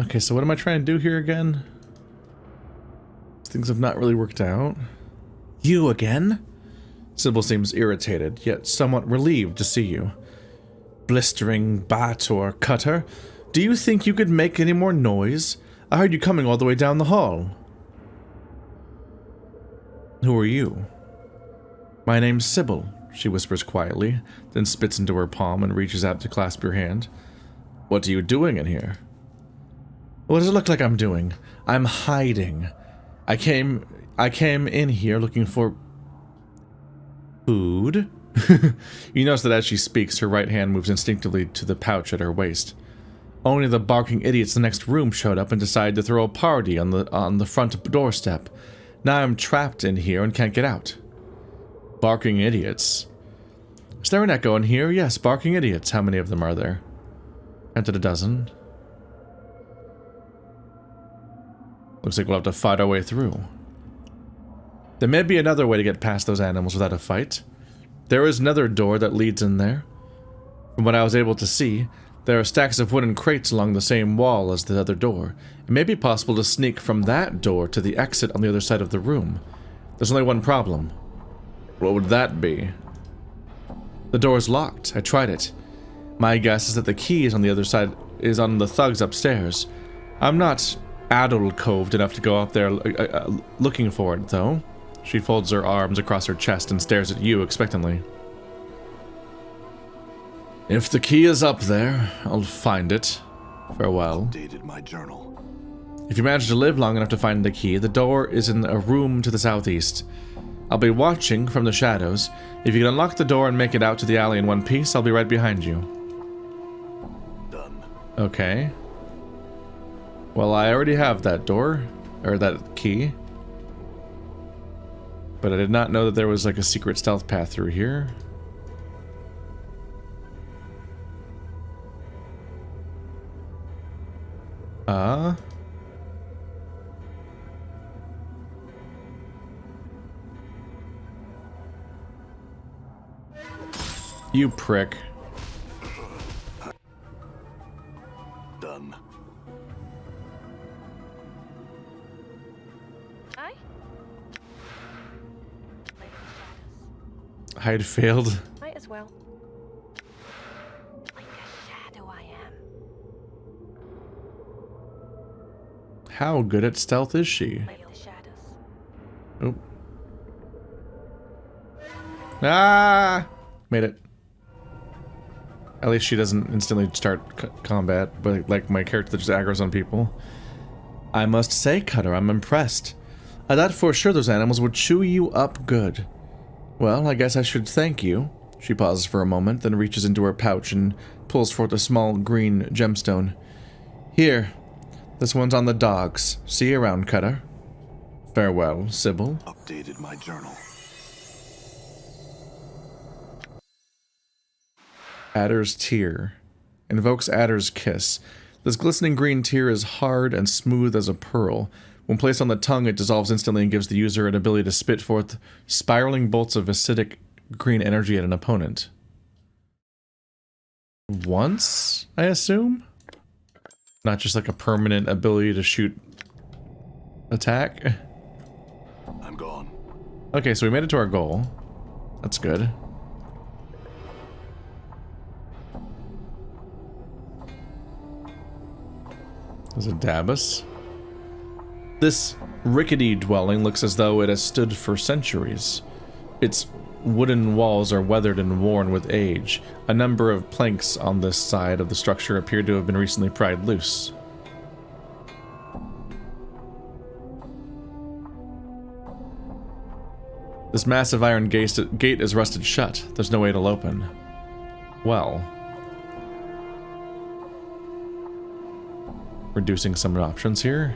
Okay, so what am I trying to do here again? Things have not really worked out. You again? Sybil seems irritated, yet somewhat relieved to see you. Blistering bat or cutter, do you think you could make any more noise? I heard you coming all the way down the hall. Who are you? My name's Sybil, she whispers quietly, then spits into her palm and reaches out to clasp your hand. What are you doing in here? What does it look like I'm doing? I'm hiding. I came in here looking for food. You notice that as she speaks, her right hand moves instinctively to the pouch at her waist. Only the barking idiots in the next room showed up and decided to throw a party on the front doorstep. Now I'm trapped in here and can't get out. Barking idiots. Is there an echo in here? Yes, barking idiots. How many of them are there? Counted a dozen. Looks like we'll have to fight our way through. There may be another way to get past those animals without a fight. There is another door that leads in there. From what I was able to see, there are stacks of wooden crates along the same wall as the other door. It may be possible to sneak from that door to the exit on the other side of the room. There's only one problem. What would that be? The door is locked. I tried it. My guess is that the key is on the other side, is on the thugs upstairs. I'm not addle-coved enough to go up there looking for it, though. She folds her arms across her chest and stares at you expectantly. If the key is up there, I'll find it. Farewell. Updated my journal. If you manage to live long enough to find the key, the door is in a room to the southeast. I'll be watching from the shadows. If you can unlock the door and make it out to the alley in one piece, I'll be right behind you. Done. Okay. Well, I already have that door, or that key. But I did not know that there was like a secret stealth path through here. You prick. Done. Hide failed. Might as well. Like a shadow I am. How good at stealth is she? Like the shadows. Oh. Ah! Made it. At least she doesn't instantly start combat, but like my character that just aggroes on people. I must say, Cutter, I'm impressed. I thought for sure those animals would chew you up good. Well, I guess I should thank you. She pauses for a moment, then reaches into her pouch and pulls forth a small green gemstone. Here, this one's on the dogs. See you around, Cutter. Farewell, Sybil. Updated my journal. Adder's Tear. Invokes Adder's Kiss. This glistening green tear is hard and smooth as a pearl. When placed on the tongue, it dissolves instantly and gives the user an ability to spit forth spiraling bolts of acidic green energy at an opponent. Once, I assume? Not just like a permanent ability to shoot attack? I'm gone. Okay, so we made it to our goal. That's good. There's a Dabus. This rickety dwelling looks as though it has stood for centuries. Its wooden walls are weathered and worn with age. A number of planks on this side of the structure appear to have been recently pried loose. This massive iron gate is rusted shut. There's no way it'll open. Well. Reducing some options here.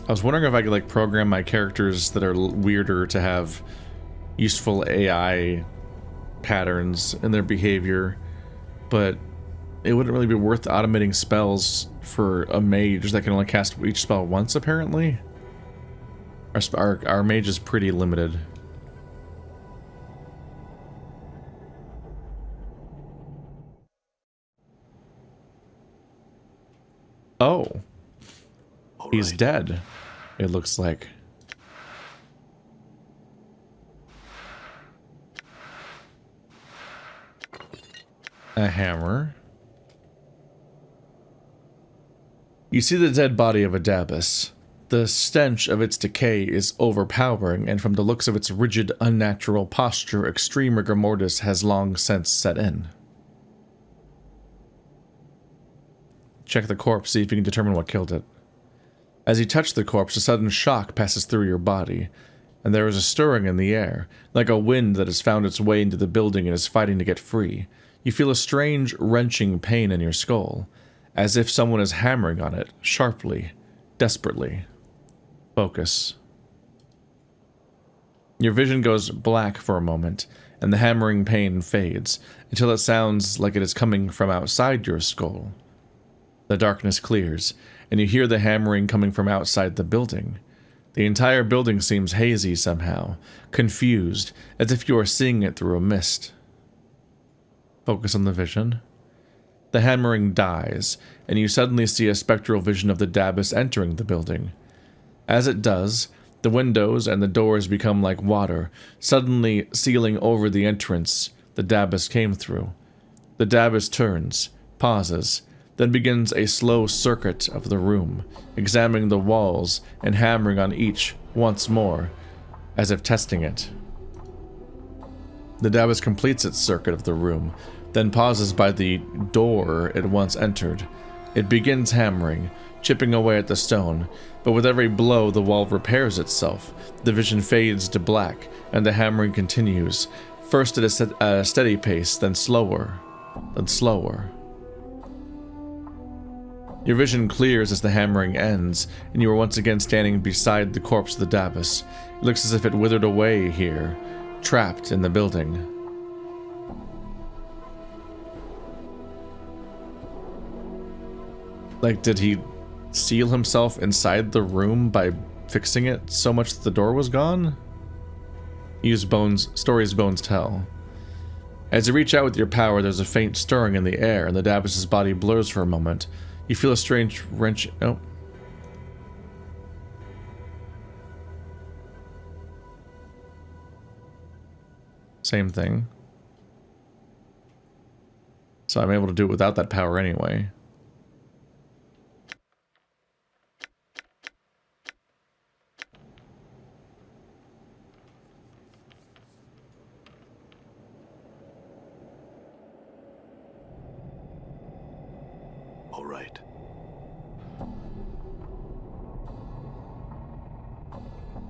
I was wondering if I could like program my characters that are weirder to have useful AI patterns in their behavior, but it wouldn't really be worth automating spells for a mage that can only cast each spell once, apparently. Our mage is pretty limited. Oh, All he's right. dead, it looks like. A hammer. You see the dead body of a Dabus. The stench of its decay is overpowering, and from the looks of its rigid, unnatural posture, extreme rigor mortis has long since set in. Check the corpse, see if you can determine what killed it. As you touch the corpse, a sudden shock passes through your body, and there is a stirring in the air, like a wind that has found its way into the building and is fighting to get free. You feel a strange, wrenching pain in your skull, as if someone is hammering on it, sharply, desperately. Focus. Your vision goes black for a moment, and the hammering pain fades, until it sounds like it is coming from outside your skull. The darkness clears, and you hear the hammering coming from outside the building. The entire building seems hazy somehow, confused, as if you are seeing it through a mist. Focus on the vision. The hammering dies, and you suddenly see a spectral vision of the Dabus entering the building. As it does, the windows and the doors become like water, suddenly sealing over the entrance the Dabus came through. The Dabus turns, pauses, then begins a slow circuit of the room, examining the walls and hammering on each once more, as if testing it. The Dabus completes its circuit of the room, then pauses by the door it once entered. It begins hammering, chipping away at the stone, but with every blow the wall repairs itself. The vision fades to black, and the hammering continues, first at a steady pace, then slower, then slower. Your vision clears as the hammering ends, and you are once again standing beside the corpse of the Dabus. It looks as if it withered away here, trapped in the building. Like, did he seal himself inside the room by fixing it so much that the door was gone? Use bones, stories bones tell. As you reach out with your power, there's a faint stirring in the air, and the Dabus's body blurs for a moment. You feel a strange wrench. Oh. Same thing. So I'm able to do it without that power anyway. All right.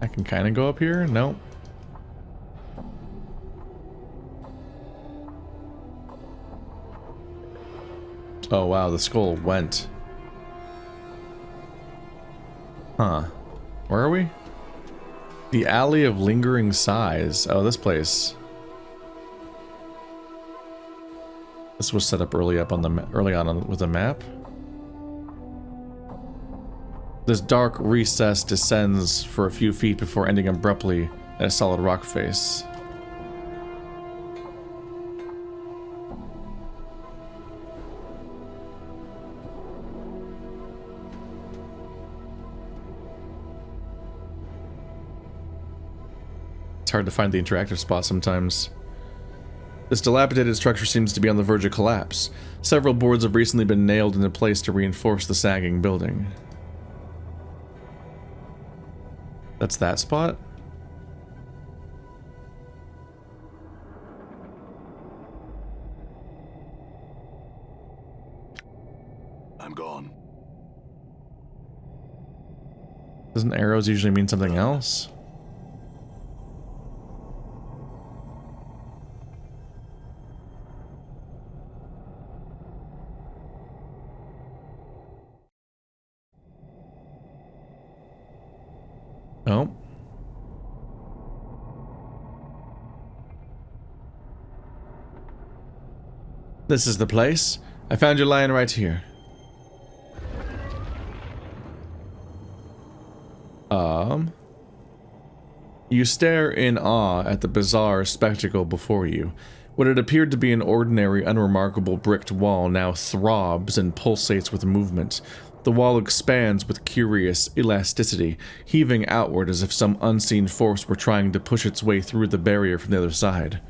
I can kind of go up here? Nope. Oh wow, the skull went. Huh. Where are we? The Alley of Lingering Sighs. Oh, this place. This was set up early on with a map. This dark recess descends for a few feet before ending abruptly at a solid rock face. It's hard to find the interactive spot sometimes. This dilapidated structure seems to be on the verge of collapse. Several boards have recently been nailed into place to reinforce the sagging building. That's that spot? I'm gone. Doesn't arrows usually mean something else? Oh. This is the place. I found you lying right here. You stare in awe at the bizarre spectacle before you. What had appeared to be an ordinary, unremarkable bricked wall now throbs and pulsates with movement. The wall expands with curious elasticity, heaving outward as if some unseen force were trying to push its way through the barrier from the other side.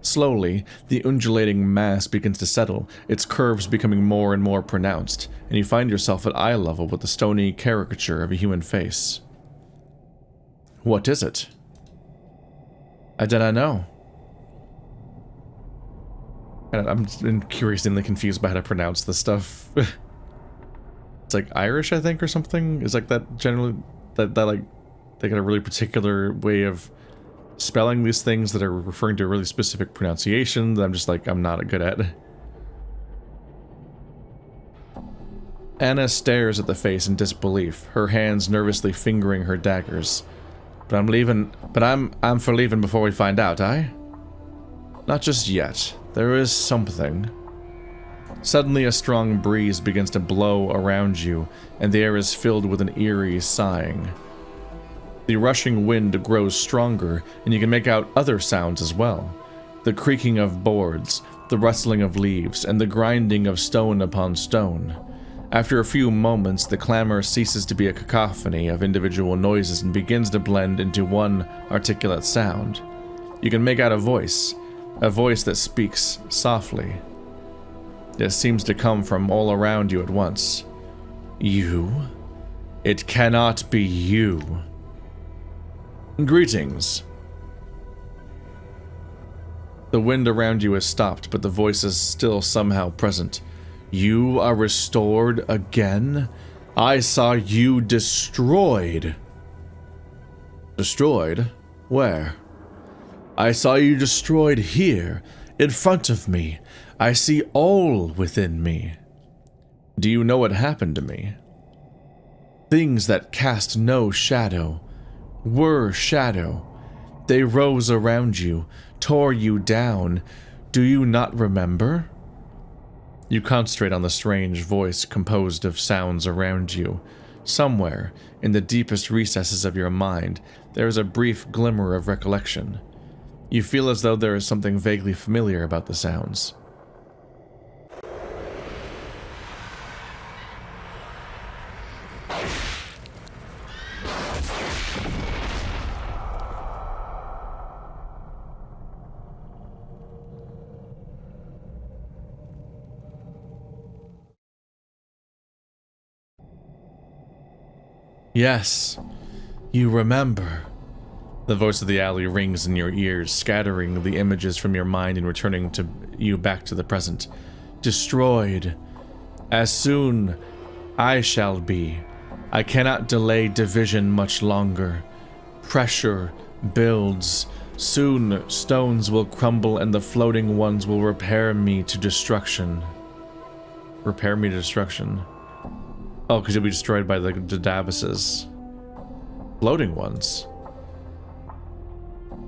Slowly, the undulating mass begins to settle, its curves becoming more and more pronounced, and you find yourself at eye level with the stony caricature of a human face. What is it? I do not know. I'm curiously confused by how to pronounce this stuff. It's like Irish, I think, or something? Is like that generally... That like... They got a really particular way of spelling these things that are referring to a really specific pronunciation that I'm just like, I'm not good at. Anna stares at the face in disbelief, her hands nervously fingering her daggers. But I'm for leaving before we find out, eh? Not just yet. There is something. Suddenly a strong breeze begins to blow around you, and the air is filled with an eerie sighing. The rushing wind grows stronger, and you can make out other sounds as well. The creaking of boards, the rustling of leaves, and the grinding of stone upon stone. After a few moments, the clamor ceases to be a cacophony of individual noises and begins to blend into one articulate sound. You can make out a voice that speaks softly. It seems to come from all around you at once. You? It cannot be you. Greetings. The wind around you has stopped, but the voice is still somehow present. You are restored again? I saw you destroyed. Destroyed? Where? I saw you destroyed here, in front of me. I see all within me. Do you know what happened to me? Things that cast no shadow were shadow. They rose around you, tore you down. Do you not remember? You concentrate on the strange voice composed of sounds around you. Somewhere, in the deepest recesses of your mind, there is a brief glimmer of recollection. You feel as though there is something vaguely familiar about the sounds. Yes, you remember. The voice of the alley rings in your ears, scattering the images from your mind and returning to you back to the present. Destroyed. As soon I shall be. I cannot delay division much longer. Pressure builds. Soon stones will crumble and the floating ones will repair me to destruction. Repair me to destruction. Oh, because you'll be destroyed by the Dabases. Floating ones.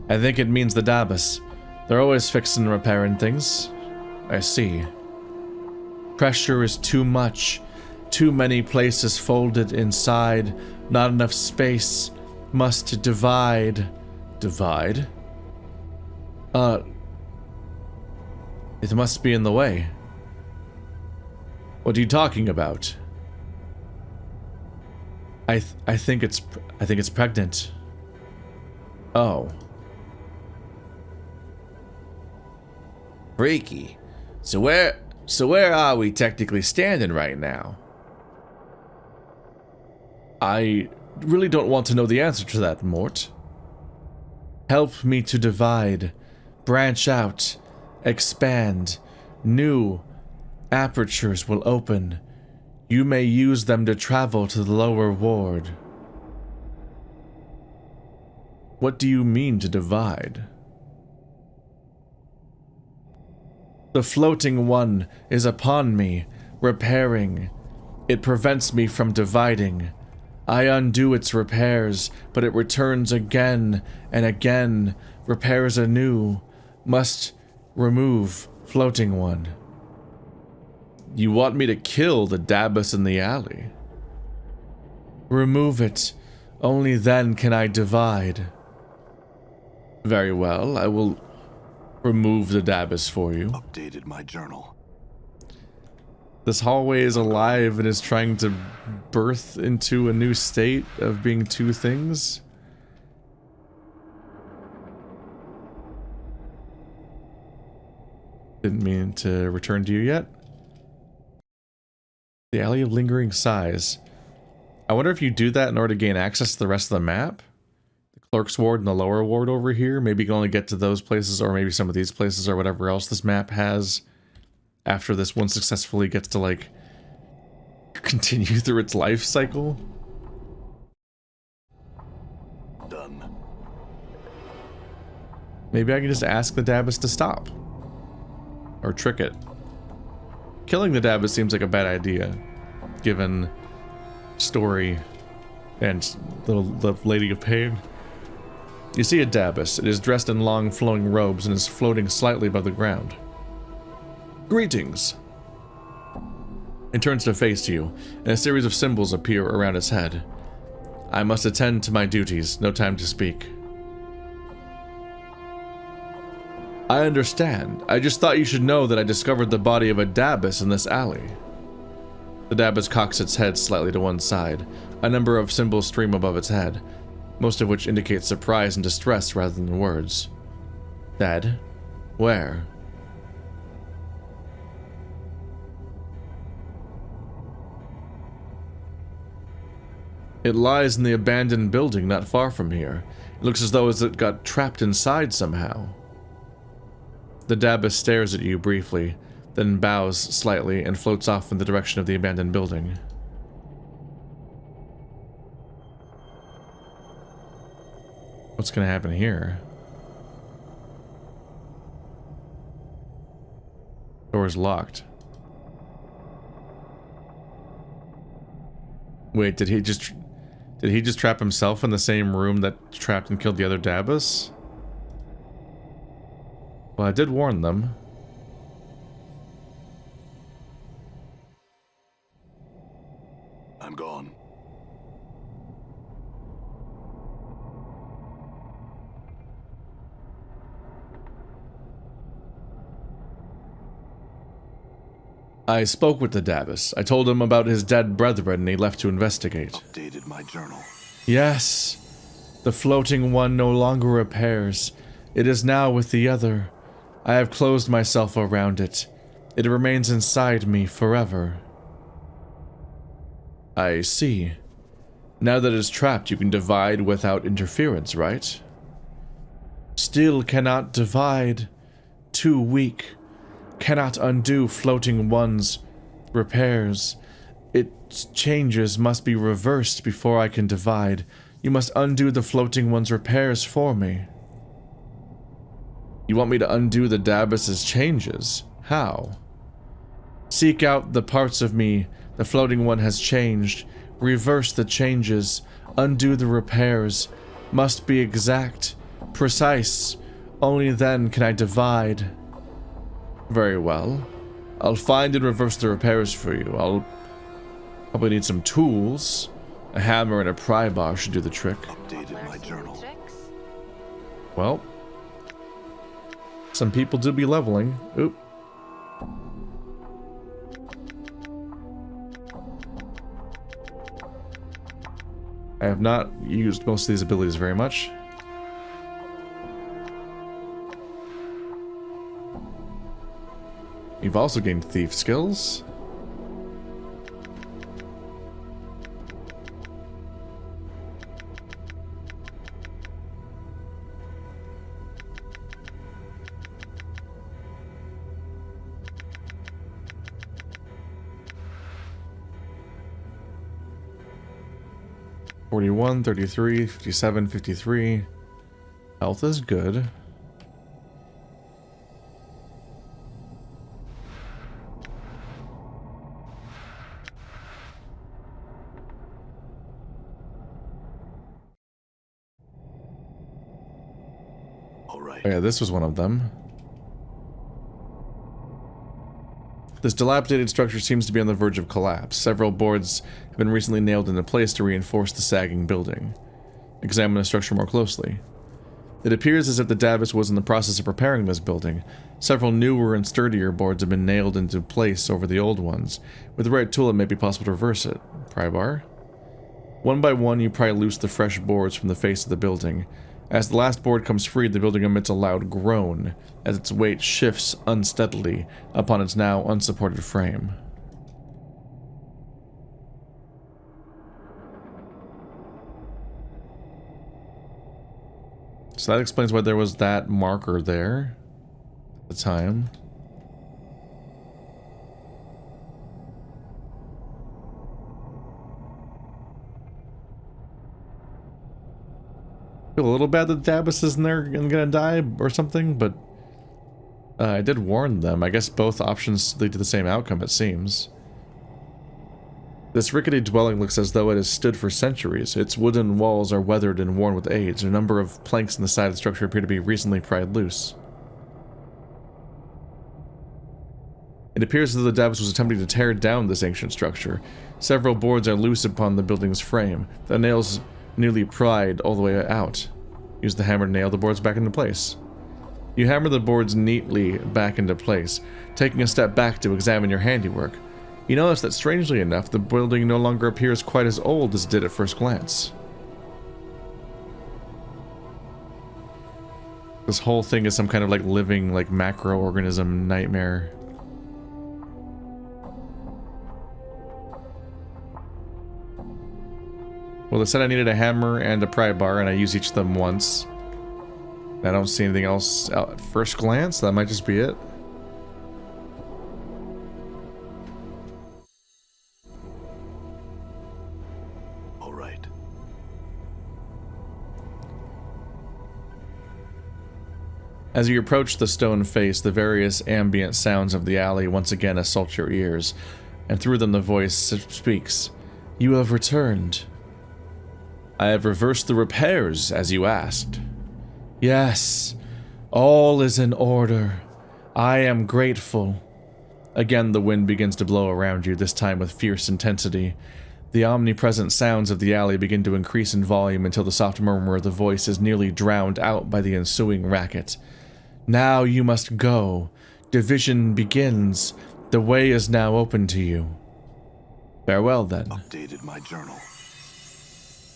I think it means the Dabas. They're always fixing and repairing things. I see. Pressure is too much. Too many places folded inside. Not enough space. Must divide. Divide? It must be in the way. What are you talking about? I think it's pregnant. Oh. Freaky. So where are we technically standing right now? I really don't want to know the answer to that, Morte. Help me to divide, branch out, expand. New apertures will open. You may use them to travel to the lower ward. What do you mean to divide? The floating one is upon me, repairing. It prevents me from dividing. I undo its repairs, but it returns again and again, repairs anew. Must remove floating one. You want me to kill the Dabas in the alley? Remove it. Only then can I divide. Very well, I will remove the Dabas for you. Updated my journal. This hallway is alive and is trying to birth into a new state of being two things. Didn't mean to return to you yet. The Alley of Lingering Sighs. I wonder if you do that in order to gain access to the rest of the map? The Clerk's Ward and the Lower Ward over here. Maybe you can only get to those places, or maybe some of these places, or whatever else this map has. After this one successfully gets to, like, continue through its life cycle. Done. Maybe I can just ask the Dabbus to stop. Or trick it. Killing the Dabbus seems like a bad idea, given story and the Lady of Pain. You see a Dabbus. It is dressed in long flowing robes and is floating slightly above the ground. Greetings! It turns to face you, and a series of symbols appear around its head. I must attend to my duties, no time to speak. I understand. I just thought you should know that I discovered the body of a Dabbus in this alley. The Dabbus cocks its head slightly to one side. A number of symbols stream above its head, most of which indicate surprise and distress rather than words. Dead? Where? It lies in the abandoned building not far from here. It looks as though it got trapped inside somehow. The Dabbus stares at you briefly, then bows slightly and floats off in the direction of the abandoned building. What's gonna happen here? Door's locked. Wait, did he just trap himself in the same room that trapped and killed the other Dabbus? Well, I did warn them. I'm gone. I spoke with the Dabbus. I told him about his dead brethren and he left to investigate. Updated my journal. Yes. The floating one no longer repairs. It is now with the other. I have closed myself around it. It remains inside me forever. I see. Now that it is trapped, you can divide without interference, right? Still cannot divide. Too weak. Cannot undo floating one's repairs. Its changes must be reversed before I can divide. You must undo the floating one's repairs for me. You want me to undo the Dabbus's changes? How? Seek out the parts of me the floating one has changed. Reverse the changes. Undo the repairs. Must be exact. Precise. Only then can I divide. Very well. I'll find and reverse the repairs for you. I'll probably need some tools. A hammer and a pry bar should do the trick. Updated my journal. Well, some people do be leveling. Oop. I have not used most of these abilities very much. You've also gained thief skills. $41, $33, $57, $53. Health is good. All right. Oh yeah, this was one of them. This dilapidated structure seems to be on the verge of collapse. Several boards have been recently nailed into place to reinforce the sagging building. Examine the structure more closely. It appears as if the Dabbus was in the process of repairing this building. Several newer and sturdier boards have been nailed into place over the old ones. With the right tool, it may be possible to reverse it. Pry bar. One by one, you pry loose the fresh boards from the face of the building. As the last board comes free, the building emits a loud groan as its weight shifts unsteadily upon its now unsupported frame. So that explains why there was that marker there at the time. Feel a little bad that Dabus isn't there and gonna die or something, but I did warn them. I guess both options lead to the same outcome, it seems. This rickety dwelling looks as though it has stood for centuries. Its wooden walls are weathered and worn with age. A number of planks in the side of the structure appear to be recently pried loose. It appears as though the Dabus was attempting to tear down this ancient structure. Several boards are loose upon the building's frame, the nails newly pried all the way out. Use the hammer to nail the boards back into place. You hammer the boards neatly back into place, taking a step back to examine your handiwork. You notice that, strangely enough, the building no longer appears quite as old as it did at first glance. This whole thing is some kind of like living, like macroorganism nightmare. Well, they said I needed a hammer and a pry bar, and I use each of them once. I don't see anything else out at first glance. That might just be it. All right. As you approach the stone face, the various ambient sounds of the alley once again assault your ears, and through them the voice speaks. You have returned. I have reversed the repairs, as you asked. Yes, all is in order. I am grateful. Again, the wind begins to blow around you, this time with fierce intensity. The omnipresent sounds of the alley begin to increase in volume until the soft murmur of the voice is nearly drowned out by the ensuing racket. Now you must go. Division begins. The way is now open to you. Farewell, then. Updated my journal.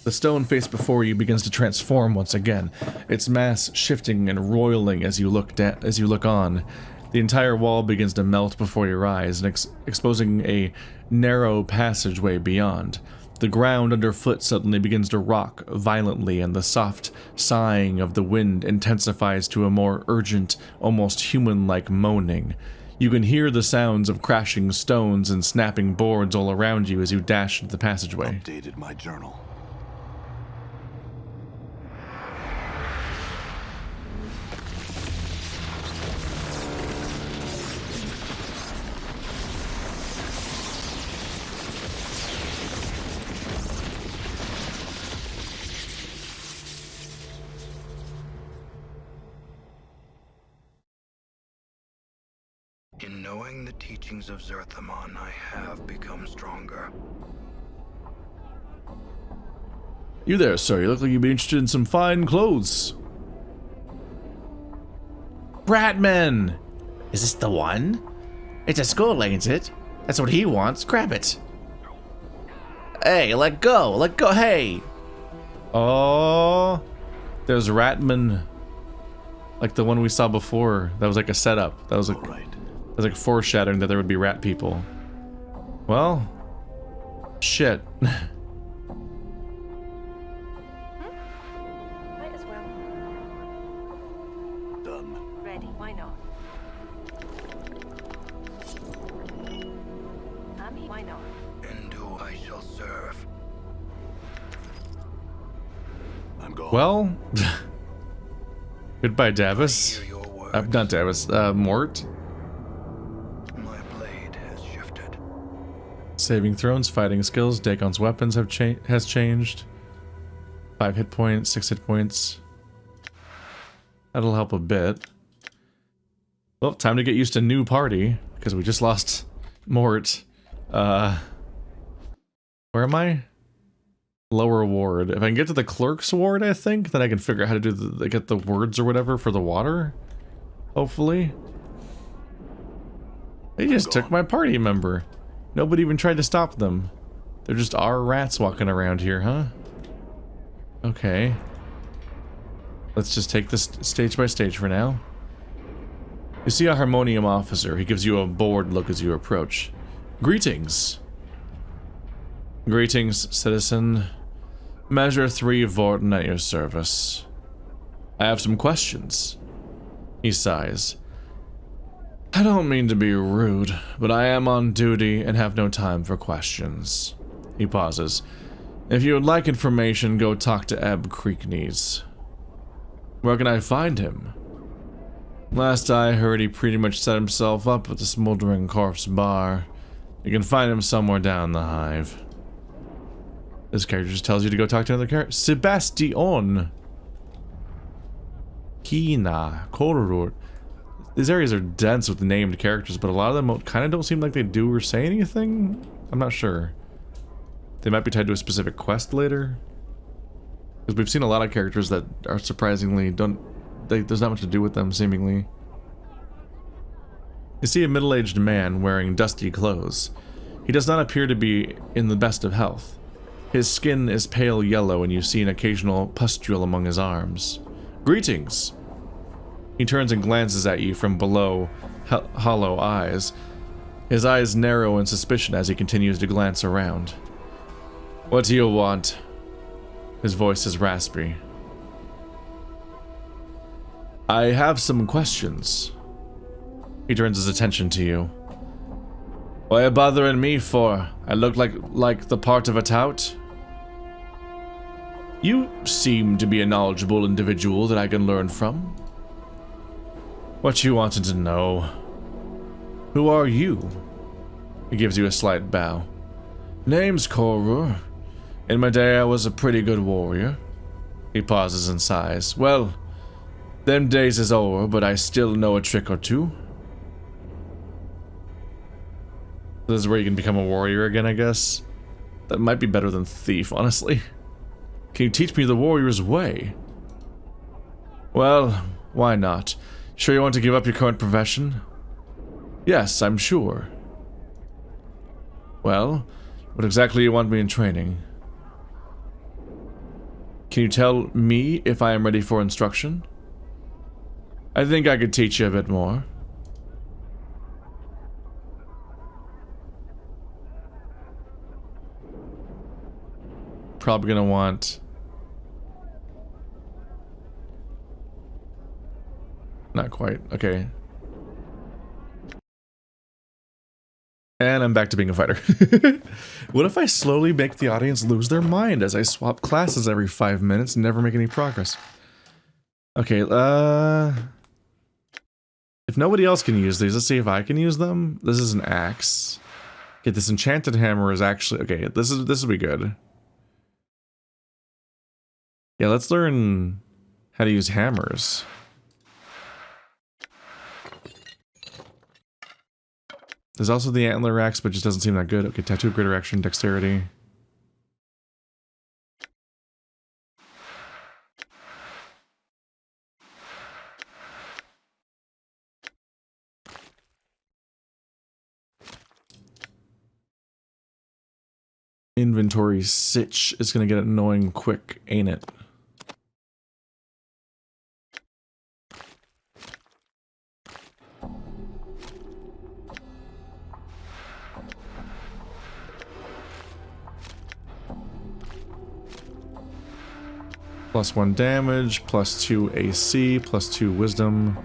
The stone face before you begins to transform once again, its mass shifting and roiling as you look on. The entire wall begins to melt before your eyes, and exposing a narrow passageway beyond. The ground underfoot suddenly begins to rock violently, and the soft sighing of the wind intensifies to a more urgent, almost human-like moaning. You can hear the sounds of crashing stones and snapping boards all around you as you dash into the passageway. Updated my journal. In knowing the teachings of Zerthamon, I have become stronger. You there, sir. You look like you'd be interested in some fine clothes. Bratman! Is this the one? It's a skull, ain't it? That's what he wants. Grab it. Hey, let go. Let go. Hey. Oh, there's Ratman. Like the one we saw before. That was like a setup. That was like... All right. It was like foreshadowing that there would be rat people. Well, shit. Might as well. Done. Ready, why not? Ami, why not? And who I shall serve. I'm gone. Well, goodbye, Davis. Hear your words. Not Davis, Morte. My blade has shifted. Saving thrones, fighting skills, Dagon's weapons has changed. 5 hit points, 6 hit points. That'll help a bit. Well, time to get used to new party, because we just lost Morte. Where am I? Lower ward. If I can get to the clerk's ward, I think, then I can figure out how to do get the words or whatever for the water. Hopefully. They just took my party member. Nobody even tried to stop them. They're just our rats walking around here, huh? Okay. Let's just take this stage by stage for now. You see a Harmonium officer. He gives you a bored look as you approach. Greetings. Greetings, citizen. Measure 3 Vorten at your service. I have some questions. He sighs. I don't mean to be rude, but I am on duty and have no time for questions. He pauses. If you would like information, go talk to Ebb Creeknees. Where can I find him? Last I heard, he pretty much set himself up at the Smoldering Corpse Bar. You can find him somewhere down the hive. This character just tells you to go talk to another character. Sebastian! Kina. Kororor. These areas are dense with named characters, but a lot of them kind of don't seem like they do or say anything. I'm not sure. They might be tied to a specific quest later. Because we've seen a lot of characters that are surprisingly there's not much to do with them, seemingly. You see a middle-aged man wearing dusty clothes. He does not appear to be in the best of health. His skin is pale yellow and you see an occasional pustule among his arms. Greetings! He turns and glances at you from below hollow eyes. His eyes narrow in suspicion as he continues to glance around. What do you want? His voice is raspy. I have some questions. He turns his attention to you. What are you bothering me for? I look like the part of a tout? You seem to be a knowledgeable individual that I can learn from. What you wanted to know? Who are you? He gives you a slight bow. Name's Koror. In my day I was a pretty good warrior. He pauses and sighs. Well, them days is over, but I still know a trick or two. This is where you can become a warrior again, I guess. That might be better than thief, honestly. Can you teach me the warrior's way? Well, why not? Sure you want to give up your current profession? Yes, I'm sure. Well, what exactly do you want me in training? Can you tell me if I am ready for instruction? I think I could teach you a bit more. Probably gonna want... Not quite. Okay. And I'm back to being a fighter. What if I slowly make the audience lose their mind as I swap classes every 5 minutes and never make any progress? Okay, if nobody else can use these, let's see if I can use them. This is an axe. Okay, this enchanted hammer is actually... Okay, this will be good. Yeah, let's learn how to use hammers. There's also the antler axe, but just doesn't seem that good. Okay, tattoo of greater action, dexterity. Inventory sitch is gonna get annoying quick, ain't it? +1 damage, +2 AC, +2 wisdom.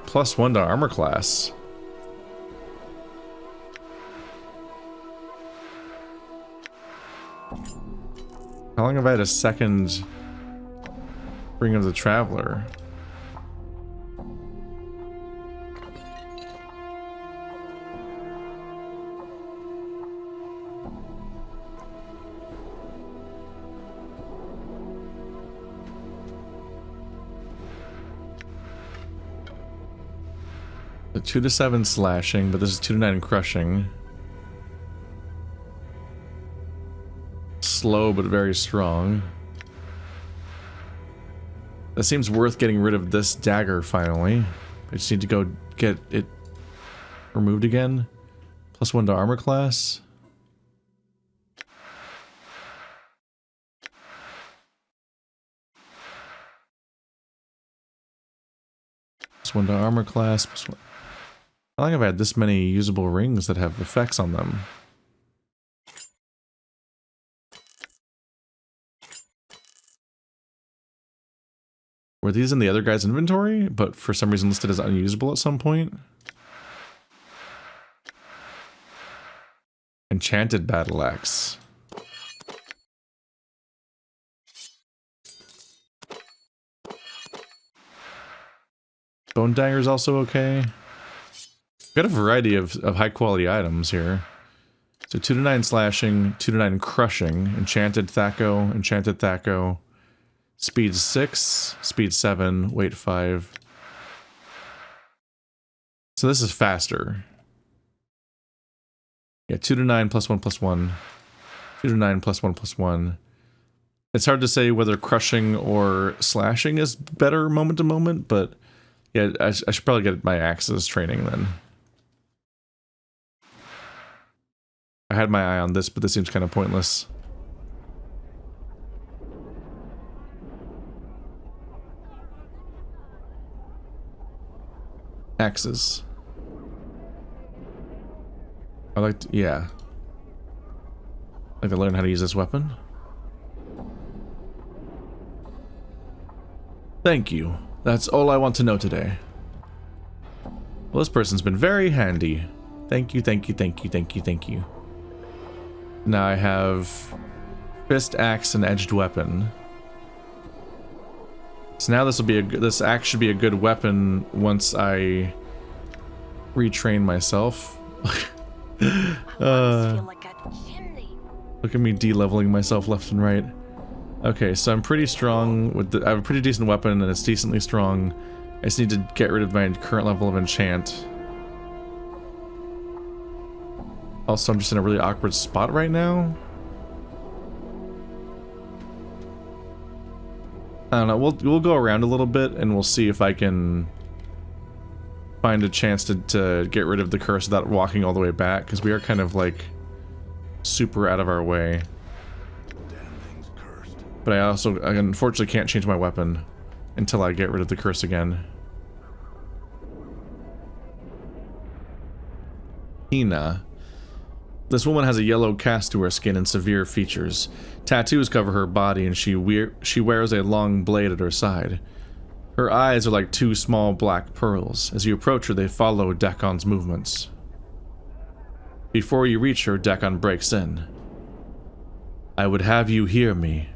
+1 to armor class. How long have I had a second Ring of the Traveler? The 2 to 7 slashing, but this is 2 to 9 crushing. Slow but very strong. That seems worth getting rid of this dagger finally. I just need to go get it removed again. +1 to armor class. +1 to armor class. +1. I think I've had this many usable rings that have effects on them. Were these in the other guy's inventory, but for some reason listed as unusable at some point? Enchanted battle axe. Bone dagger is also okay. Got a variety of high quality items here. So 2 to 9 slashing, 2 to 9 crushing, enchanted Thaco, speed 6, speed 7, weight 5. So this is faster. Yeah, 2 to 9 +1/+1. 2 to 9 +1/+1. It's hard to say whether crushing or slashing is better moment to moment, but yeah, I should probably get my axes training then. I had my eye on this, but this seems kind of pointless. Axes. I like to, yeah. I'd like to learn how to use this weapon. Thank you. That's all I want to know today. Well, this person's been very handy. Thank you, thank you, thank you, thank you, thank you. Now I have fist, axe, and edged weapon. So now this axe should be a good weapon once I retrain myself. Feel like a chimney. Look at me de-leveling myself left and right. Okay, so I'm pretty strong with I have a pretty decent weapon and it's decently strong. I just need to get rid of my current level of enchant. Also, I'm just in a really awkward spot right now. I don't know, we'll go around a little bit and we'll see if I can find a chance to get rid of the curse without walking all the way back, because we are kind of like super out of our way. But I unfortunately can't change my weapon until I get rid of the curse again. Hina. This woman has a yellow cast to her skin and severe features. Tattoos cover her body and she wears a long blade at her side. Her eyes are like 2 small black pearls. As you approach her, they follow Dakon's movements. Before you reach her, Dakon breaks in. I would have you hear me.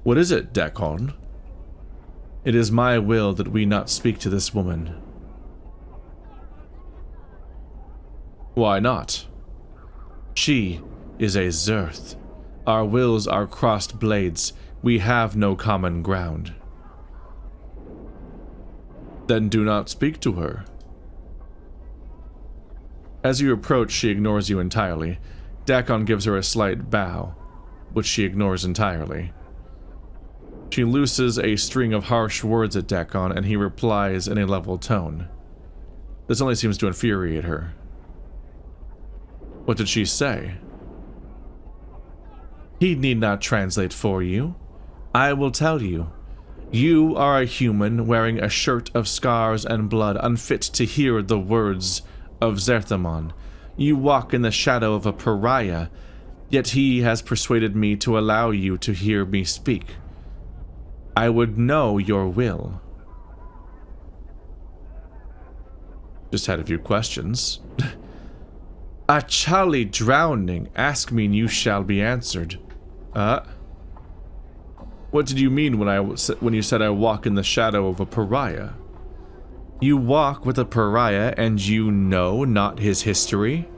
What is it, Dakon? It is my will that we not speak to this woman. Why not? She is a Zerth. Our wills are crossed blades. We have no common ground. Then do not speak to her. As you approach, she ignores you entirely. Dakon gives her a slight bow, which she ignores entirely. She looses a string of harsh words at Dakon, and he replies in a level tone. This only seems to infuriate her. What did she say? He need not translate for you. I will tell you. You are a human wearing a shirt of scars and blood, unfit to hear the words of Zerthamon. You walk in the shadow of a pariah, yet he has persuaded me to allow you to hear me speak. I would know your will. Just had a few questions. A Charlie drowning, ask me and you shall be answered. What did you mean when you said I walk in the shadow of a pariah? You walk with a pariah and you know not his history?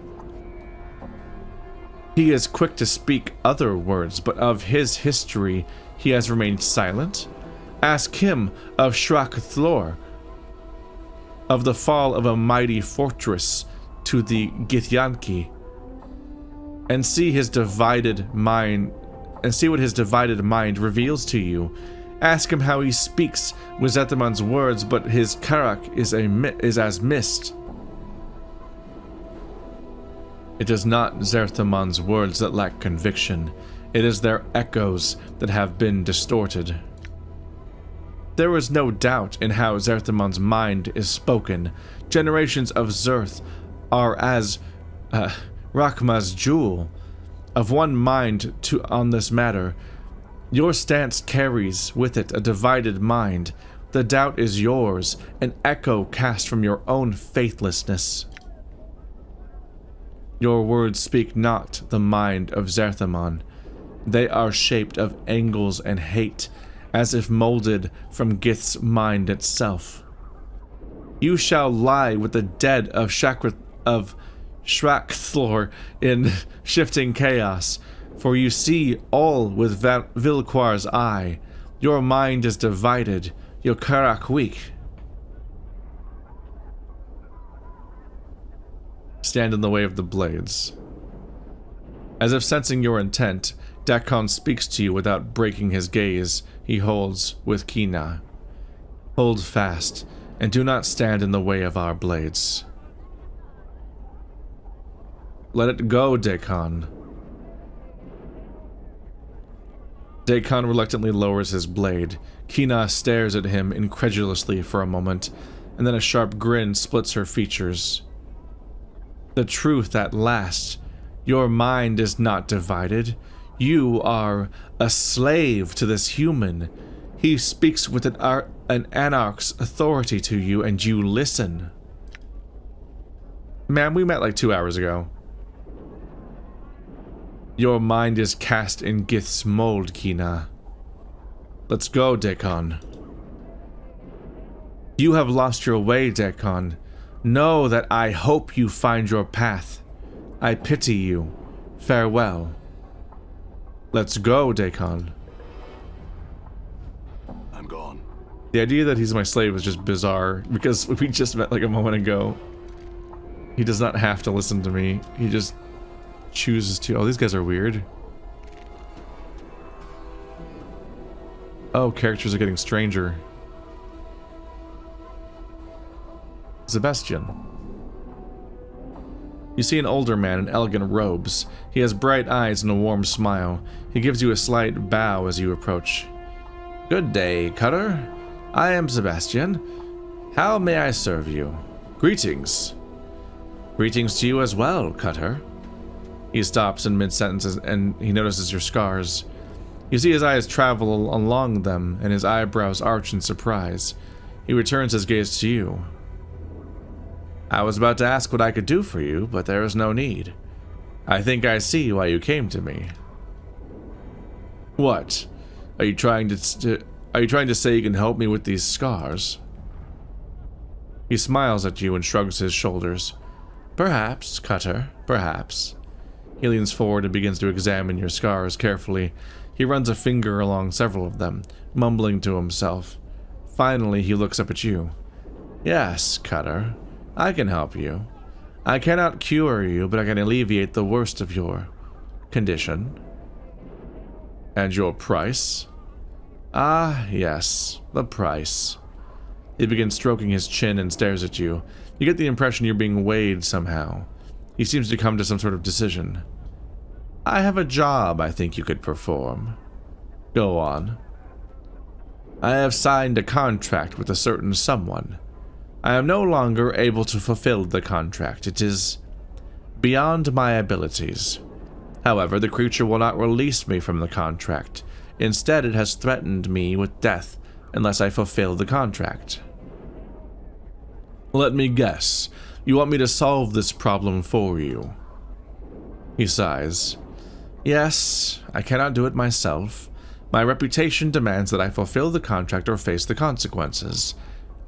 He is quick to speak other words, but of his history he has remained silent. Ask him of Shrak-Thlor, of the fall of a mighty fortress to the Githyanki, and see what his divided mind reveals to you. Ask him how he speaks with Zerthimon's words, but his karak is as mist. It is not Zerthimon's words that lack conviction. It is their echoes that have been distorted. There is no doubt in how Zerthimon's mind is spoken. Generations of Zerth are as Rachma's jewel, of one mind on this matter. Your stance carries with it a divided mind. The doubt is yours, an echo cast from your own faithlessness. Your words speak not the mind of Zerthimon. They are shaped of angles and hate, as if molded from Gith's mind itself. You shall lie with the dead of Shrakthor in shifting chaos, for you see all with Vilquar's eye. Your mind is divided, your karak weak. Stand in the way of the blades. As if sensing your intent, Dakon speaks to you without breaking his gaze he holds with Kina. Hold fast, and do not stand in the way of our blades. Let it go, Dakon. Dakon reluctantly lowers his blade. Kina stares at him incredulously for a moment, and then a sharp grin splits her features. The truth at last. Your mind is not divided. You are a slave to this human. He speaks with an anarch's authority to you, and you listen. Ma'am, we met like 2 hours ago. Your mind is cast in Gith's mold, Kina. Let's go, Dakon. You have lost your way, Dakon. Know that I hope you find your path. I pity you. Farewell. Let's go, Dakon. I'm gone. The idea that he's my slave is just bizarre, because we just met like a moment ago. He does not have to listen to me. He just chooses to. Oh, these guys are weird. Oh, characters are getting stranger. Sebastian. You see an older man in elegant robes. He has bright eyes and a warm smile. He gives you a slight bow as you approach. Good day, Cutter. I am Sebastian. How may I serve you? Greetings. Greetings to you as well, Cutter. He stops in mid-sentence and he notices your scars. You see his eyes travel along them and his eyebrows arch in surprise. He returns his gaze to you. I was about to ask what I could do for you, but there is no need. I think I see why you came to me. What? Are you trying to say you can help me with these scars? He smiles at you and shrugs his shoulders. Perhaps, Cutter, perhaps. He leans forward and begins to examine your scars carefully. He runs a finger along several of them, mumbling to himself. Finally, he looks up at you. Yes, Cutter. I can help you. I cannot cure you, but I can alleviate the worst of your condition. And your price? Ah, yes, the price. He begins stroking his chin and stares at you. You get the impression you're being weighed somehow. He seems to come to some sort of decision. I have a job I think you could perform. Go on. I have signed a contract with a certain someone. I am no longer able to fulfill the contract. It is beyond my abilities. However, the creature will not release me from the contract. Instead, it has threatened me with death unless I fulfill the contract. Let me guess. You want me to solve this problem for you? He sighs. Yes, I cannot do it myself. My reputation demands that I fulfill the contract or face the consequences.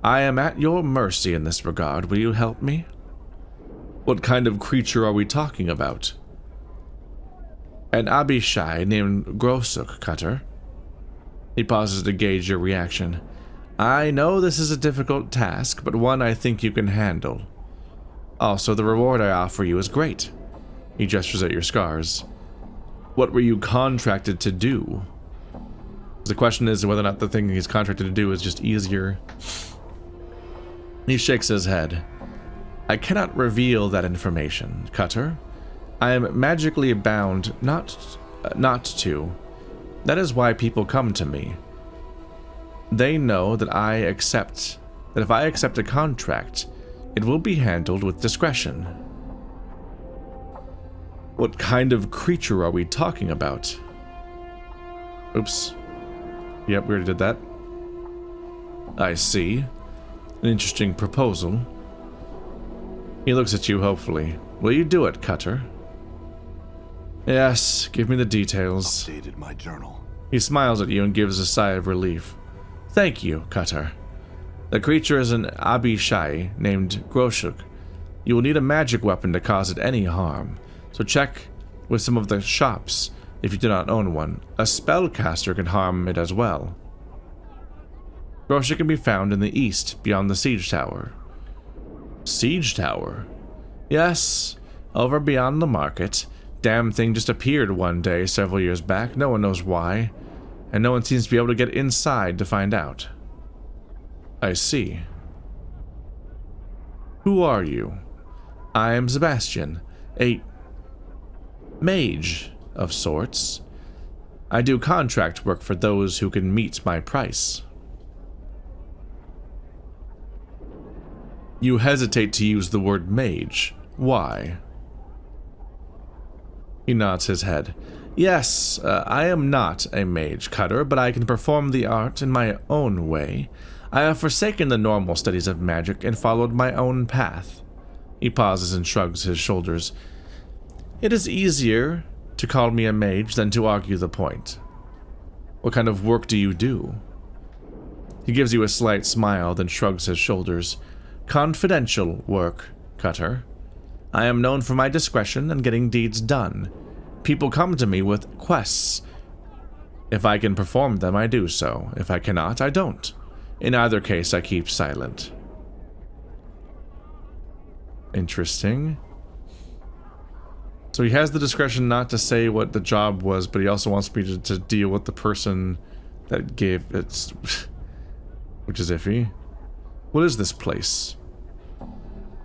I am at your mercy in this regard. Will you help me? What kind of creature are we talking about? An Abishai named Grosuk, Cutter. He pauses to gauge your reaction. I know this is a difficult task, but one I think you can handle. Also, the reward I offer you is great. He gestures at your scars. What were you contracted to do? The question is whether or not the thing he's contracted to do is just easier. He shakes his head. I cannot reveal that information, Cutter. I am magically bound not to. That is why people come to me. They know that if I accept a contract, it will be handled with discretion. What kind of creature are we talking about? Oops. Yep, we already did that. I see. An interesting proposal. He looks at you hopefully. Will you do it, Cutter? Yes, give me the details. Updated my journal. He smiles at you and gives a sigh of relief. Thank you, Cutter. The creature is an Abishai named Groshuk. You will need a magic weapon to cause it any harm, so check with some of the shops if you do not own one. A spellcaster can harm it as well. Groshuk can be found in the east, beyond the siege tower. Siege tower? Yes, over beyond the market. Damn thing just appeared one day several years back. No one knows why, and no one seems to be able to get inside to find out. I see. Who are you? I am Sebastian, a mage of sorts. I do contract work for those who can meet my price. You hesitate to use the word mage. Why? He nods his head. Yes, I am not a mage, Cutter, but I can perform the art in my own way. I have forsaken the normal studies of magic and followed my own path. He pauses and shrugs his shoulders. It is easier to call me a mage than to argue the point. What kind of work do you do? He gives you a slight smile, then shrugs his shoulders. Confidential work, Cutter. I am known for my discretion and getting deeds done. People come to me with quests. If I can perform them, I do so. If I cannot, I don't. In either case, I keep silent. Interesting. So he has the discretion not to say what the job was, but he also wants me to deal with the person that gave it, which is iffy. What is this place?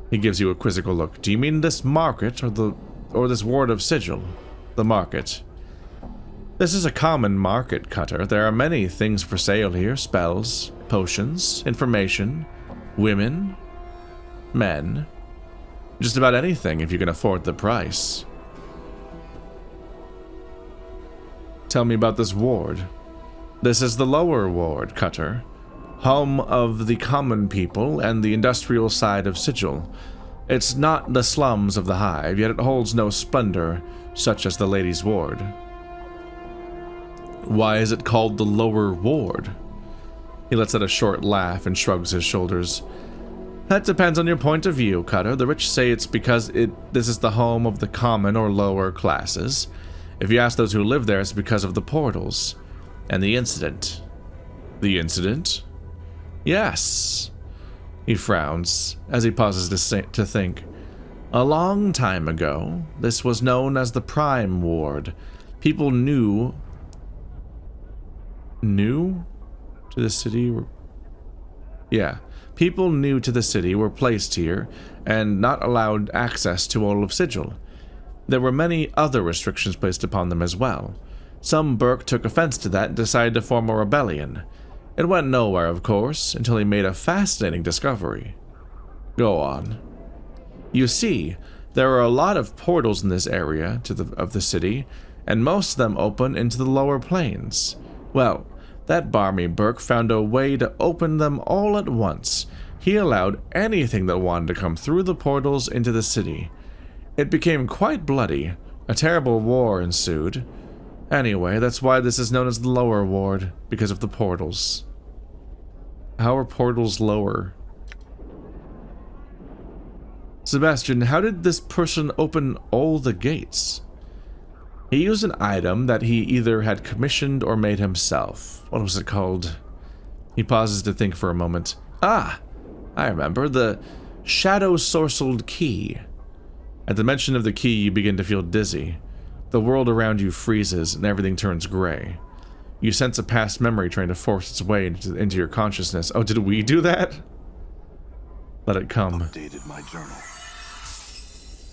He gives you a quizzical look. Do you mean this market or this ward of Sigil? The market. This is a common market, Cutter. There are many things for sale here. Spells, potions, information, women, men. Just about anything if you can afford the price. Tell me about this ward. This is the lower ward, Cutter. Home of the common people and the industrial side of Sigil. It's not the slums of the hive, yet it holds no splendor, such as the ladies' ward. Why is it called the lower ward? He lets out a short laugh and shrugs his shoulders. That depends on your point of view, Cutter. The rich say it's because this is the home of the common or lower classes. If you ask those who live there, it's because of the portals and the incident. The incident? Yes. He frowns as he pauses to think. A long time ago, this was known as the Prime Ward. People new to the city people new to the city were placed here and not allowed access to all of Sigil. There were many other restrictions placed upon them as well. Some Burke took offense to that and decided to form a rebellion. It went nowhere, of course, until he made a fascinating discovery. Go on. You see, there are a lot of portals in this area of the city, and most of them open into the lower planes. Well, that barmy Burke found a way to open them all at once. He allowed anything that wanted to come through the portals into the city. It became quite bloody. A terrible war ensued. Anyway, that's why this is known as the lower ward, because of the portals. How are portals lower? Sebastian, how did this person open all the gates? He used an item that he either had commissioned or made himself. What was it called? He pauses to think for a moment. Ah, I remember. The shadow-sorcelled key. At the mention of the key, you begin to feel dizzy. The world around you freezes and everything turns gray. You sense a past memory trying to force its way into your consciousness. Oh, did we do that? Let it come. Updated my journal.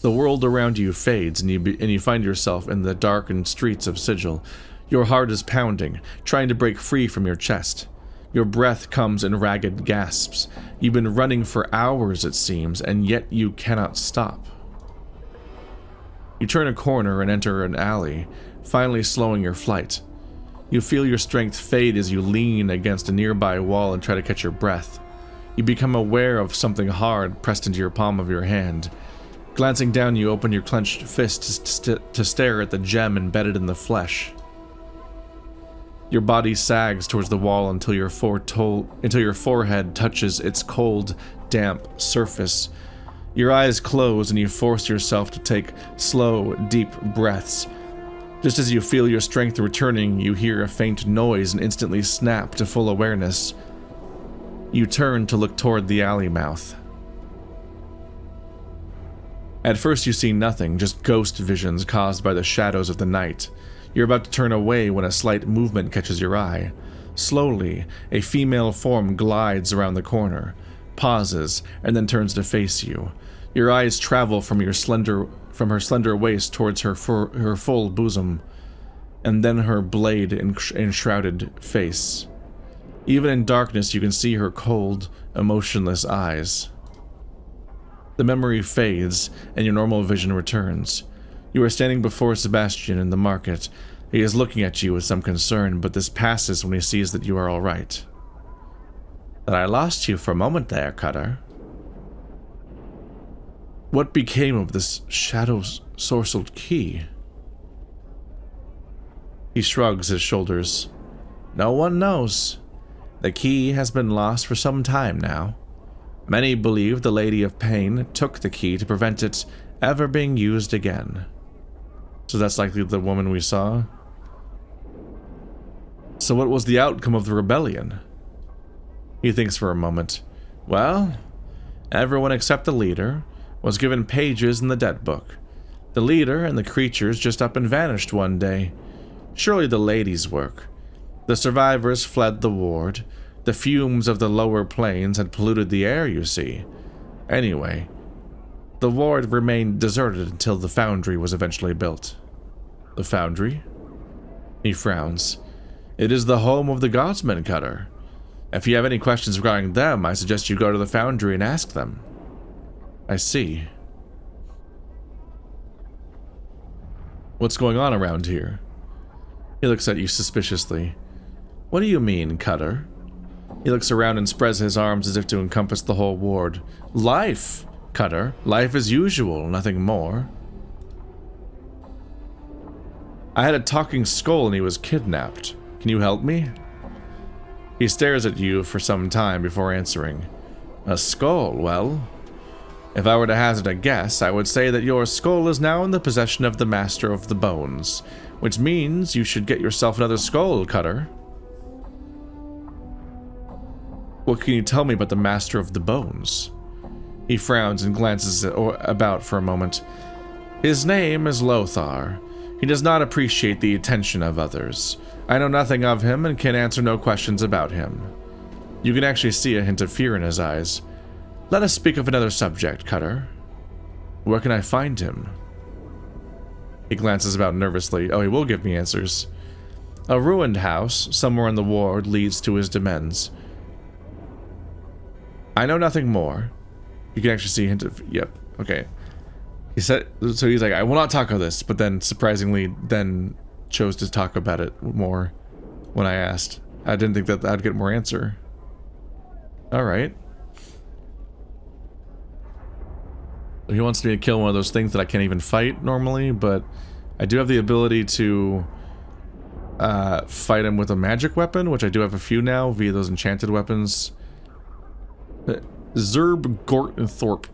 The world around you fades, and you find yourself in the darkened streets of Sigil. Your heart is pounding, trying to break free from your chest. Your breath comes in ragged gasps. You've been running for hours, it seems, and yet you cannot stop. You turn a corner and enter an alley, finally slowing your flight. You feel your strength fade as you lean against a nearby wall and try to catch your breath. You become aware of something hard pressed into your palm of your hand. Glancing down, you open your clenched fist to stare at the gem embedded in the flesh. Your body sags towards the wall until your forehead touches its cold, damp surface. Your eyes close and you force yourself to take slow, deep breaths. Just as you feel your strength returning, you hear a faint noise and instantly snap to full awareness. You turn to look toward the alley mouth. At first you see nothing, just ghost visions caused by the shadows of the night. You're about to turn away when a slight movement catches your eye. Slowly, a female form glides around the corner, pauses, and then turns to face you. Your eyes travel from her slender waist towards her full bosom, and then her blade enshrouded face. Even in darkness, you can see her cold, emotionless eyes. The memory fades, and your normal vision returns. You are standing before Sebastian in the market. He is looking at you with some concern, but this passes when he sees that you are all right. "But I lost you for a moment there, Cutter. What became of this shadow-sorcelled key?" He shrugs his shoulders. "No one knows. The key has been lost for some time now. Many believe the Lady of Pain took the key to prevent it ever being used again." So that's likely the woman we saw. "So what was the outcome of the rebellion?" He thinks for a moment. "Well, everyone except the leader was given pages in the dead book. The leader and the creatures just up and vanished one day. Surely the lady's work. The survivors fled the ward. The fumes of the lower planes had polluted the air, you see. Anyway, the ward remained deserted until the foundry was eventually built." "The foundry?" He frowns. "It is the home of the Godsmen, Cutter. If you have any questions regarding them, I suggest you go to the foundry and ask them." "I see. What's going on around here?" He looks at you suspiciously. "What do you mean, Cutter?" He looks around and spreads his arms as if to encompass the whole ward. "Life, Cutter. Life as usual, nothing more. I had a talking skull and he was kidnapped. Can you help me?" He stares at you for some time before answering. "A skull, well, if I were to hazard a guess, I would say that your skull is now in the possession of the Master of the Bones, which means you should get yourself another skull, Cutter." "What can you tell me about the Master of the Bones?" He frowns and glances about for a moment. "His name is Lothar. He does not appreciate the attention of others. I know nothing of him and can answer no questions about him." You can actually see a hint of fear in his eyes. "Let us speak of another subject, Cutter. Where can I find him?" He glances about nervously. Oh, he will give me answers. "A ruined house, somewhere in the ward, leads to his demesnes. I know nothing more." You can actually see a hint of... Yep, okay. He said... So he's like, "I will not talk of this," but then, surprisingly, then chose to talk about it more when I asked. I didn't think that I'd get more answer. Alright. He wants me to kill one of those things that I can't even fight normally, but I do have the ability to fight him with a magic weapon, which I do have a few now via those enchanted weapons. Zerb Gortonthorpe.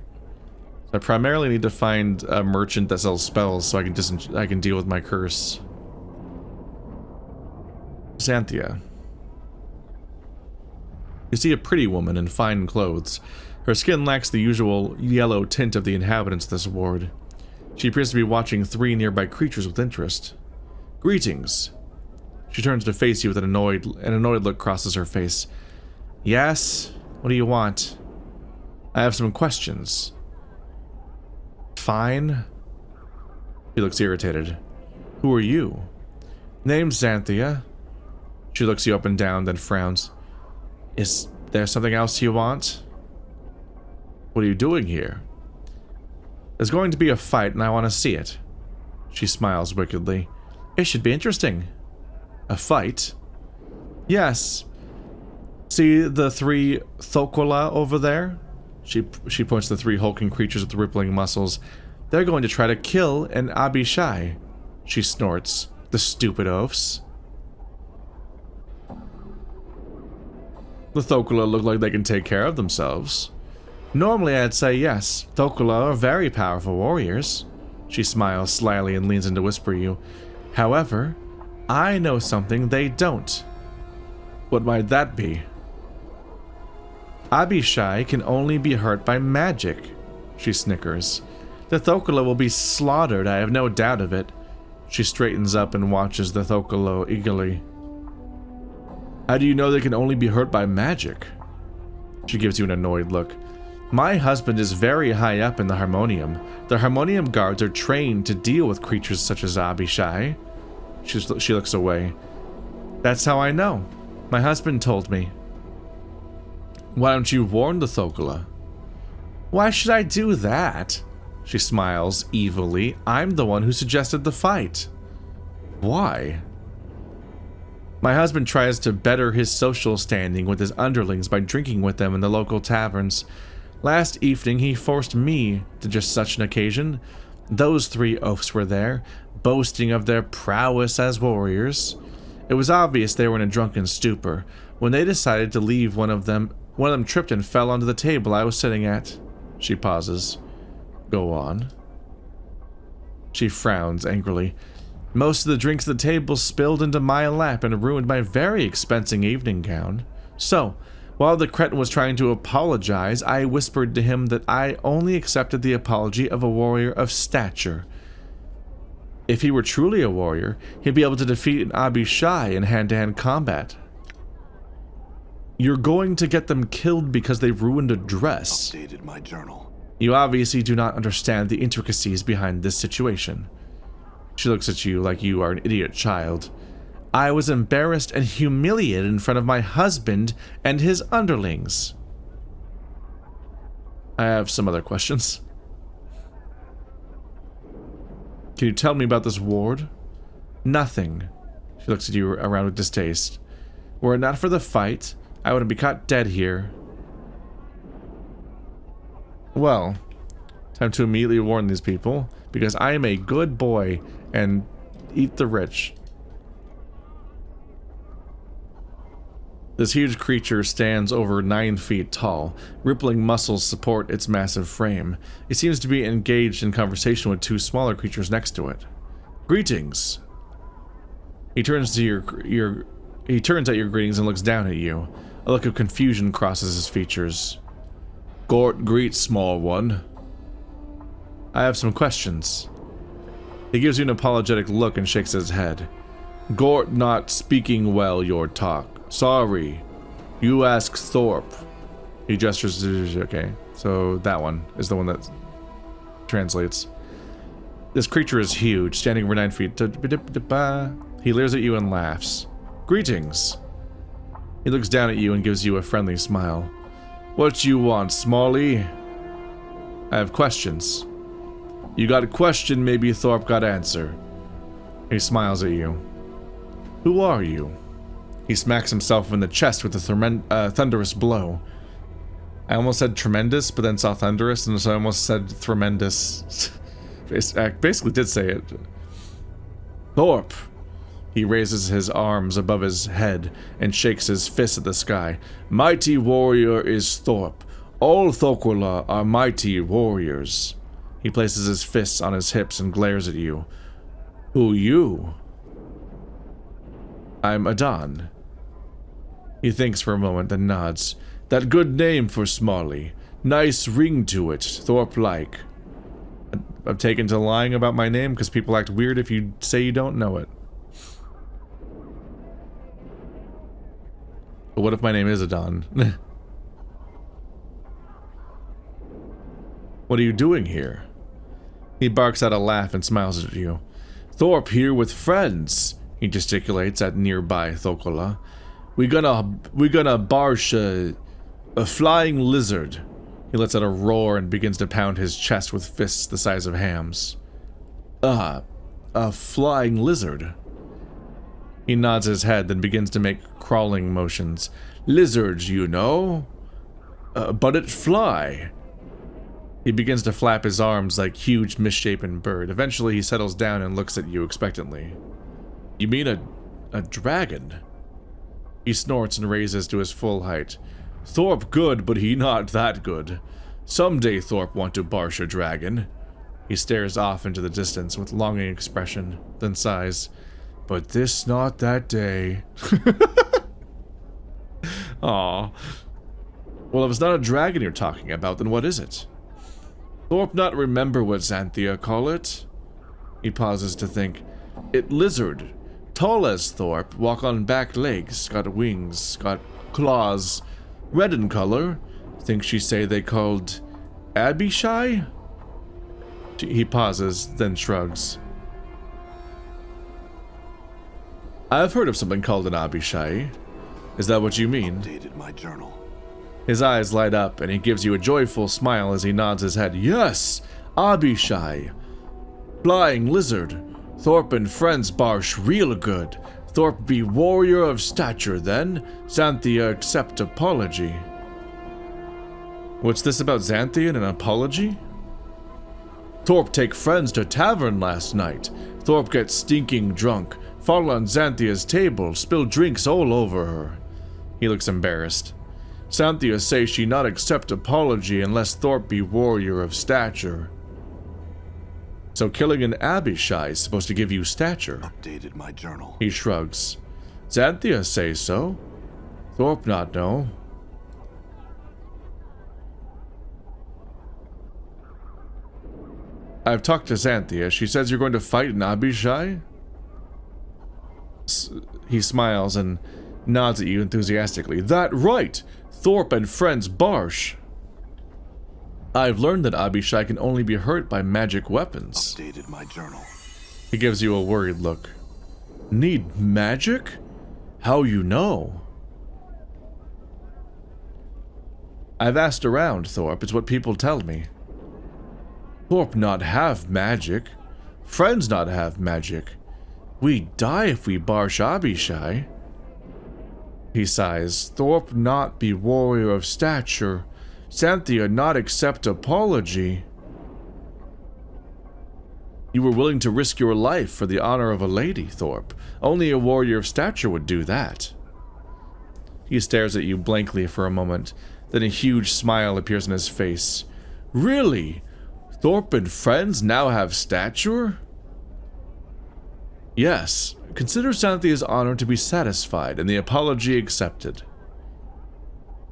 I primarily need to find a merchant that sells spells so I can deal with my curse. Xanthia. You see a pretty woman in fine clothes. Her skin lacks the usual yellow tint of the inhabitants of this ward. She appears to be watching 3 nearby creatures with interest. "Greetings." She turns to face you with an annoyed look crosses her face. Yes? What do you want? I have some questions. Fine. She looks irritated. Who are you? Name's Xanthia. She looks you up and down, then frowns. Is there something else you want? What are you doing here? There's going to be a fight and I want to see it. She smiles wickedly. It should be interesting. A fight? Yes. See the 3 Thoquila over there? She points to the 3 hulking creatures with rippling muscles. They're going to try to kill an Abishai. She snorts. The stupid oafs. The Thoquila look like they can take care of themselves. Normally I'd say yes. Thoquila are very powerful warriors. She smiles slyly and leans in to whisper you. However, I know something they don't. What might that be? Abishai can only be hurt by magic. She snickers. The Thoquila will be slaughtered, I have no doubt of it. She straightens up and watches the Thoquila eagerly. How do you know they can only be hurt by magic? She gives you an annoyed look. My husband is very high up in the Harmonium. The Harmonium guards are trained to deal with creatures such as Abishai. She looks away. That's how I know. My husband told me. Why don't you warn the Thoquila? Why should I do that? She smiles evilly. I'm the one who suggested the fight. Why? My husband tries to better his social standing with his underlings by drinking with them in the local taverns. Last evening he forced me to just such an occasion. Those 3 oafs were there, boasting of their prowess as warriors. It was obvious they were in a drunken stupor. When they decided to leave, one of them tripped and fell onto the table I was sitting at. She pauses. Go on. She frowns angrily. Most of the drinks at the table spilled into my lap and ruined my very expensive evening gown. So, while the cretin was trying to apologize, I whispered to him that I only accepted the apology of a warrior of stature. If he were truly a warrior, he'd be able to defeat an Abishai in hand-to-hand combat. You're going to get them killed because they ruined a dress. Updated my journal. You obviously do not understand the intricacies behind this situation. She looks at you like you are an idiot child. I was embarrassed and humiliated in front of my husband and his underlings. I have some other questions. Can you tell me about this ward? Nothing. She looks at you around with distaste. Were it not for the fight, I would have been caught dead here. Well, time to immediately warn these people, because I am a good boy and eat the rich. This huge creature stands over 9 feet tall. Rippling muscles support its massive frame. It seems to be engaged in conversation with 2 smaller creatures next to it. Greetings. He turns at your greetings and looks down at you. A look of confusion crosses his features. Gort greets, small one. I have some questions. He gives you an apologetic look and shakes his head. Gort not speaking well your talk. Sorry. You ask Thorpe. He gestures to... Okay, so that one is the one that translates. This creature is huge, standing over 9 feet. He leers at you and laughs. Greetings. He looks down at you and gives you a friendly smile. What you want, Smalley? I have questions. You got a question, maybe Thorpe got answer. He smiles at you. Who are you? He smacks himself in the chest with a thunderous blow. I almost said tremendous, but then saw thunderous, and so I almost said tremendous. I basically did say it. Thorpe. He raises his arms above his head and shakes his fist at the sky. Mighty warrior is Thorpe. All Thoquila are mighty warriors. He places his fists on his hips and glares at you. Who you? I'm Adon. He thinks for a moment, then nods. That good name for Smalley. Nice ring to it, Thorpe-like. I've taken to lying about my name because people act weird if you say you don't know it. But what if my name is Adon? What are you doing here? He barks out a laugh and smiles at you. Thorpe here with friends, he gesticulates at nearby Thokola. We're gonna barsh a flying lizard. He lets out a roar and begins to pound his chest with fists the size of hams. A flying lizard. He nods his head, then begins to make crawling motions. Lizards, you know. But it fly. He begins to flap his arms like huge misshapen bird. Eventually he settles down and looks at you expectantly. You mean a dragon? He snorts and raises to his full height. Thorpe good, but he not that good. Someday Thorpe want to barsh a dragon. He stares off into the distance with longing expression, then sighs. But this not that day. Aw. Well, if it's not a dragon you're talking about, then what is it? Thorpe not remember what Xanthia call it? He pauses to think. It lizard. Tall as Thorpe, walk on back legs, got wings, got claws. Red in color. Think she say they called Abishai? He pauses, then shrugs. I've heard of something called an Abishai. Is that what you mean? Updated my journal. His eyes light up, and he gives you a joyful smile as he nods his head. Yes! Abishai! Flying lizard. Thorpe and friends barsh real good. Thorpe be warrior of stature then. Xanthia accept apology. What's this about Xanthia and an apology? Thorpe take friends to tavern last night. Thorpe get stinking drunk. Fall on Xanthia's table, spill drinks all over her. He looks embarrassed. Xanthia say she not accept apology unless Thorpe be warrior of stature. So killing an Abishai is supposed to give you stature. Updated my journal. He shrugs. Xanthia say so. Thorpe not know. I've talked to Xanthia. She says you're going to fight an Abishai? He smiles and nods at you enthusiastically. That right! Thorpe and friends barsh. I've learned that Abishai can only be hurt by magic weapons. Updated my journal. He gives you a worried look. Need magic? How you know? I've asked around, Thorpe. It's what people tell me. Thorpe not have magic. Friends not have magic. We die if we barsh Abishai. He sighs. Thorpe not be warrior of stature. Xanthia not accept apology. You were willing to risk your life for the honor of a lady, Thorpe. Only a warrior of stature would do that. He stares at you blankly for a moment, then a huge smile appears on his face. Really? Thorpe and friends now have stature? Yes. Consider Xanthia's honor to be satisfied and the apology accepted.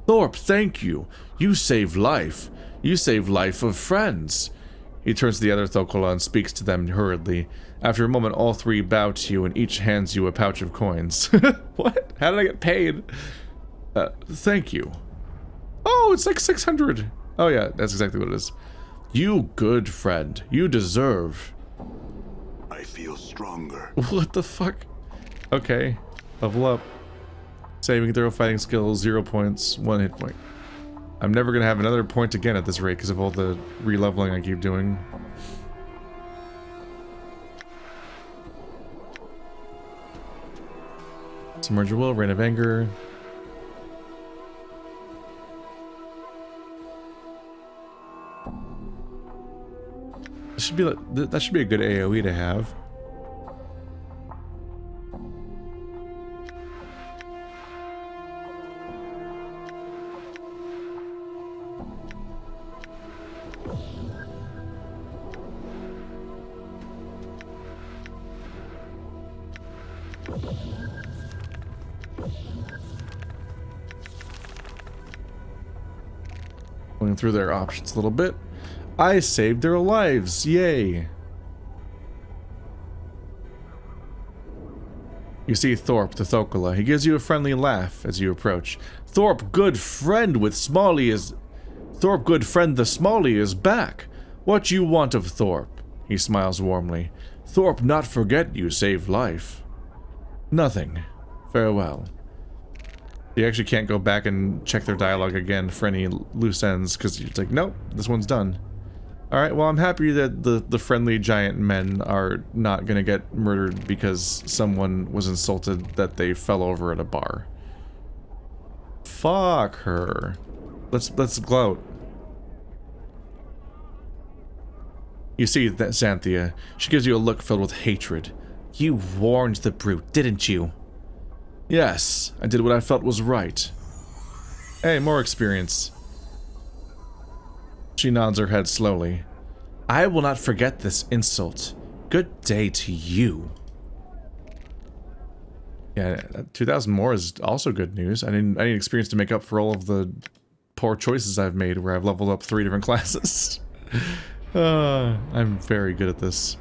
Thorpe, thank you. You save life. You save life of friends. He turns to the other Thokola and speaks to them hurriedly. After a moment, all three bow to you and each hands you a pouch of coins. What? How did I get paid? Thank you. Oh, it's like 600. Oh yeah, that's exactly what it is. You good friend. You deserve. I feel stronger. What the fuck? Okay. Level up. Saving throw, fighting skill, 0 points, 1 hit point. I'm never gonna have another point again at this rate because of all the re-leveling I keep doing. Submerge your will, Reign of Anger. That should be a good AoE to have. Going through their options a little bit. I saved their lives, yay! You see Thorpe, the Thokola. He gives you a friendly laugh as you approach. Thorpe, good friend with Smalley is... Thorpe, good friend, the Smalley is back. What you want of Thorpe? He smiles warmly. Thorpe not forget you saved life. Nothing. Farewell. You actually can't go back and check their dialogue again for any loose ends, because it's like, nope, this one's done. Alright, well, I'm happy that the friendly giant men are not gonna get murdered because someone was insulted that they fell over at a bar. Fuck her. Let's gloat. You see that Xanthia. She gives you a look filled with hatred. You warned the brute, didn't you? Yes, I did what I felt was right. Hey, more experience. She nods her head slowly. I will not forget this insult. Good day to you. Yeah, 2,000 more is also good news. I need experience to make up for all of the poor choices I've made where I've leveled up 3 different classes. I'm very good at this.